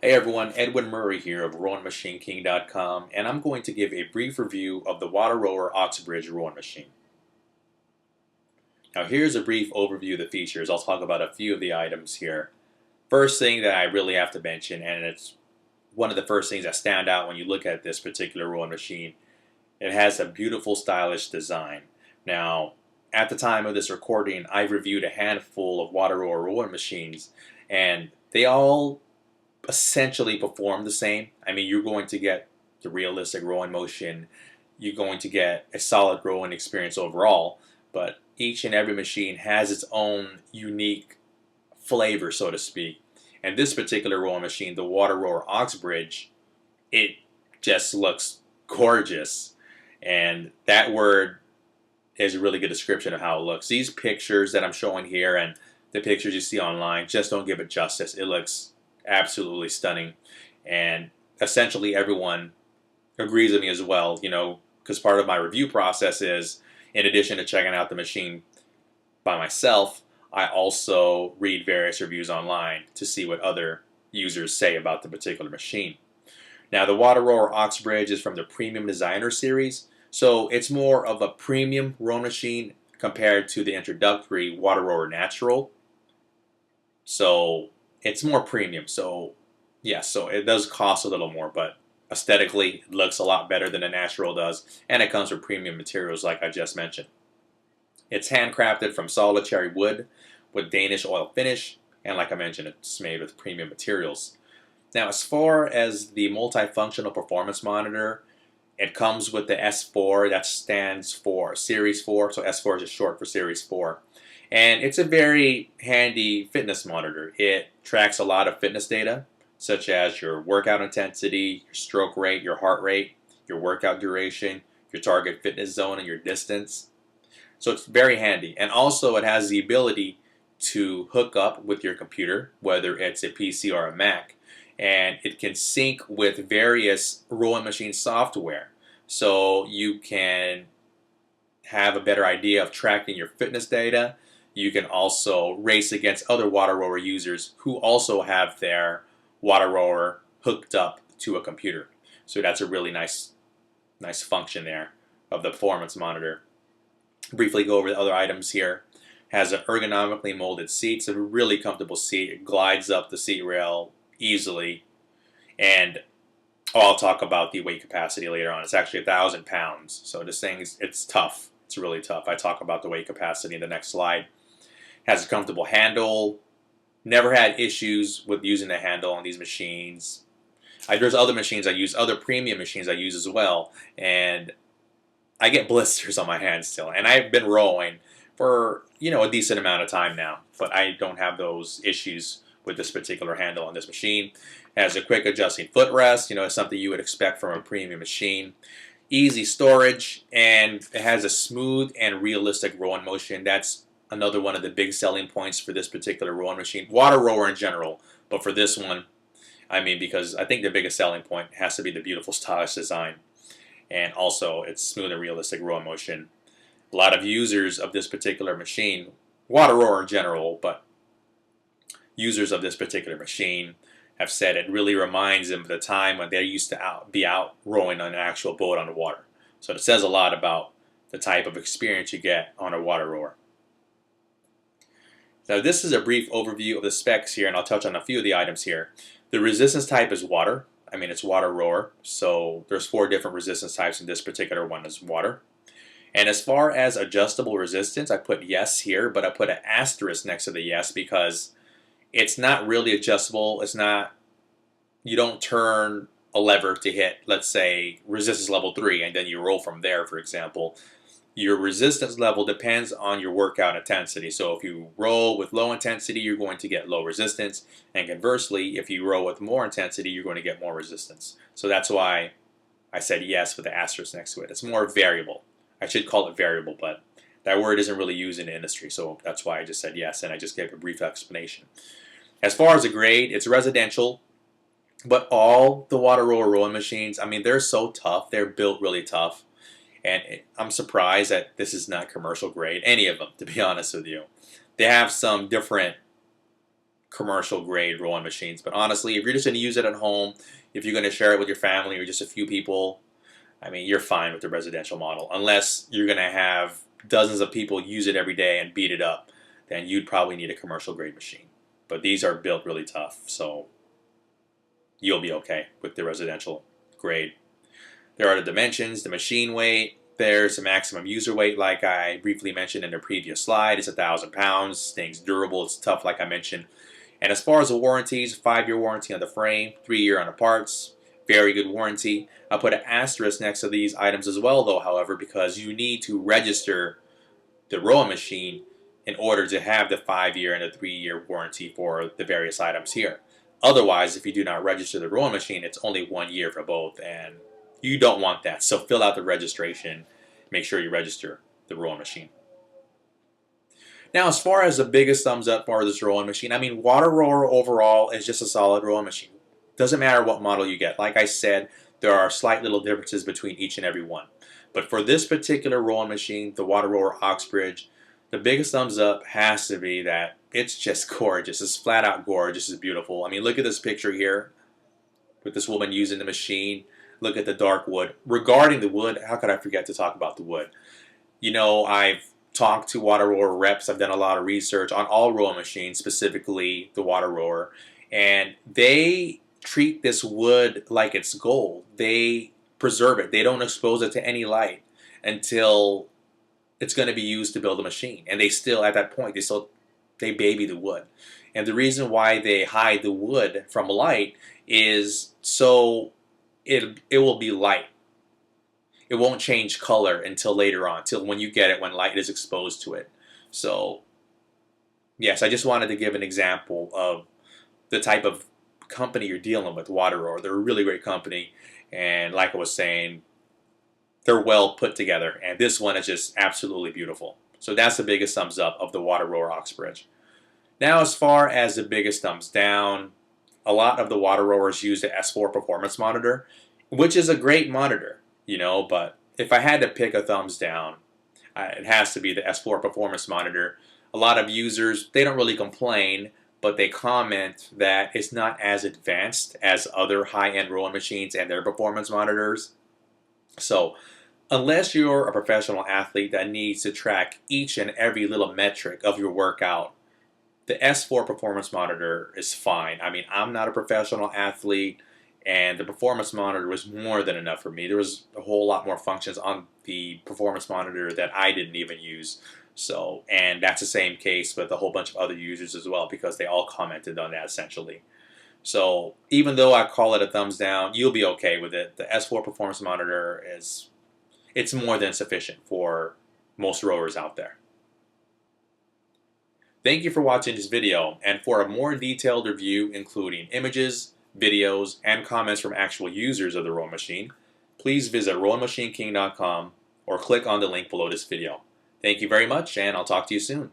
Hey everyone, Edwin Murray here of RowingMachineKing.com, and I'm going to give a brief review of the WaterRower Oxbridge Rowing Machine. Now here's a brief overview of the features. I'll talk about a few of the items here. First thing that I really have to mention, and it's one of the first things that stand out when you look at this particular rowing machine, it has a beautiful stylish design. Now, at the time of this recording, I've reviewed a handful of WaterRower rowing machines, and they all essentially perform the same. I mean, you're going to get the realistic rowing motion, you're going to get a solid rowing experience overall, but each and every machine has its own unique flavor, so to speak. And this particular rowing machine, the WaterRower Oxbridge, it just looks gorgeous. And that word is a really good description of how it looks. These pictures that I'm showing here and the pictures you see online just don't give it justice. It looks absolutely stunning, and essentially everyone agrees with me as well, because part of my review process is, in addition to checking out the machine by myself, I also read various reviews online to see what other users say about the particular machine. Now, the WaterRower Oxbridge is from the Premium Designer series, so it's more of a premium rowing machine compared to the introductory WaterRower Natural. So it's more premium, so yeah, so it does cost a little more, but aesthetically it looks a lot better than the Natural does, and it comes with premium materials like I just mentioned. It's handcrafted from solid cherry wood with Danish oil finish, and like I mentioned, it's made with premium materials. Now, as far as the multifunctional performance monitor, it comes with the S4, that stands for Series 4, so S4 is just short for Series 4. And it's a very handy fitness monitor. It tracks a lot of fitness data, such as your workout intensity, your stroke rate, your heart rate, your workout duration, your target fitness zone, and your distance. So it's very handy. And also it has the ability to hook up with your computer, whether it's a PC or a Mac, and it can sync with various rowing machine software. So you can have a better idea of tracking your fitness data. You can also race against other WaterRower users who also have their WaterRower hooked up to a computer. So that's a really nice function there of the performance monitor. Briefly go over the other items here. Has an ergonomically molded seat. It's a really comfortable seat. It glides up the seat rail easily. And I'll talk about the weight capacity later on. It's actually 1,000 pounds. So this thing, it's tough. It's really tough. I talk about the weight capacity in the next slide. Has a comfortable handle. Never had issues with using the handle on these machines. There's other machines I use, other premium machines I use as well, and I get blisters on my hands still. And I've been rowing for a decent amount of time now, but I don't have those issues with this particular handle on this machine. It has a quick adjusting footrest. It's something you would expect from a premium machine. Easy storage, and it has a smooth and realistic rowing motion. That's another one of the big selling points for this particular rowing machine. WaterRower in general, but for this one, because I think the biggest selling point has to be the beautiful stylish design, and also its smooth and realistic rowing motion. A lot of users of this particular machine, WaterRower in general, but users of this particular machine have said it really reminds them of the time when they used to be out rowing on an actual boat on the water. So it says a lot about the type of experience you get on a WaterRower. Now this is a brief overview of the specs here, and I'll touch on a few of the items here. The resistance type is water. It's WaterRower, so there's 4 different resistance types, and this particular one is water. And as far as adjustable resistance, I put yes here, but I put an asterisk next to the yes because it's not really adjustable. You don't turn a lever to hit, let's say, resistance level 3, and then you roll from there, for example. Your resistance level depends on your workout intensity. So if you row with low intensity, you're going to get low resistance. And conversely, if you row with more intensity, you're going to get more resistance. So that's why I said yes with the asterisk next to it. It's more variable. I should call it variable, but that word isn't really used in the industry. So that's why I just said yes, and I just gave a brief explanation. As far as the grade, it's residential. But all the WaterRower rowing machines, they're so tough. They're built really tough. And I'm surprised that this is not commercial grade, any of them, to be honest with you. They have some different commercial grade rowing machines. But honestly, if you're just going to use it at home, if you're going to share it with your family or just a few people, I mean, you're fine with the residential model. Unless you're going to have dozens of people use it every day and beat it up, then you'd probably need a commercial grade machine. But these are built really tough, so you'll be okay with the residential grade. There are the dimensions, the machine weight. There's the maximum user weight, like I briefly mentioned in the previous slide. It's 1,000 pounds. Thing's durable. It's tough, like I mentioned. And as far as the warranties, 5-year warranty on the frame, 3-year on the parts. Very good warranty. I'll put an asterisk next to these items as well, though, however, because you need to register the rowing machine in order to have the 5-year and the 3-year warranty for the various items here. Otherwise, if you do not register the rowing machine, it's only 1 year for both, and you don't want that. So fill out the registration. Make sure you register the rowing machine. Now, as far as the biggest thumbs up for this rowing machine, I mean, WaterRower overall is just a solid rowing machine. Doesn't matter what model you get. Like I said, there are slight little differences between each and every one. But for this particular rowing machine, the WaterRower Oxbridge, the biggest thumbs up has to be that it's just gorgeous. It's flat out gorgeous. It's beautiful. I mean, look at this picture here with this woman using the machine. Look at the dark wood. Regarding the wood, how could I forget to talk about the wood? You know, I've talked to WaterRower reps. I've done a lot of research on all rowing machines, specifically the WaterRower, and they treat this wood like it's gold. They preserve it. They don't expose it to any light until it's going to be used to build a machine. And they still, at that point, they baby the wood. And the reason why they hide the wood from light is so it will be light. It won't change color until later on, till when you get it, when light is exposed to it. So, yes, I just wanted to give an example of the type of company you're dealing with, WaterRower. They're a really great company, and like I was saying, they're well put together, and this one is just absolutely beautiful. So that's the biggest thumbs up of the WaterRower Oxbridge. Now, as far as the biggest thumbs down, a lot of the WaterRowers use the S4 performance monitor, which is a great monitor, you know, but if I had to pick a thumbs down, it has to be the S4 performance monitor. A lot of users, they don't really complain, but they comment that it's not as advanced as other high-end rowing machines and their performance monitors. So unless you're a professional athlete that needs to track each and every little metric of your workout, the S4 performance monitor is fine. I mean, I'm not a professional athlete, and the performance monitor was more than enough for me. There was a whole lot more functions on the performance monitor that I didn't even use. So, and that's the same case with a whole bunch of other users as well, because they all commented on that essentially. So even though I call it a thumbs down, you'll be okay with it. The S4 performance monitor it's more than sufficient for most rowers out there. Thank you for watching this video, and for a more detailed review including images, videos, and comments from actual users of the rowing machine, please visit rowingmachineking.com or click on the link below this video. Thank you very much, and I'll talk to you soon.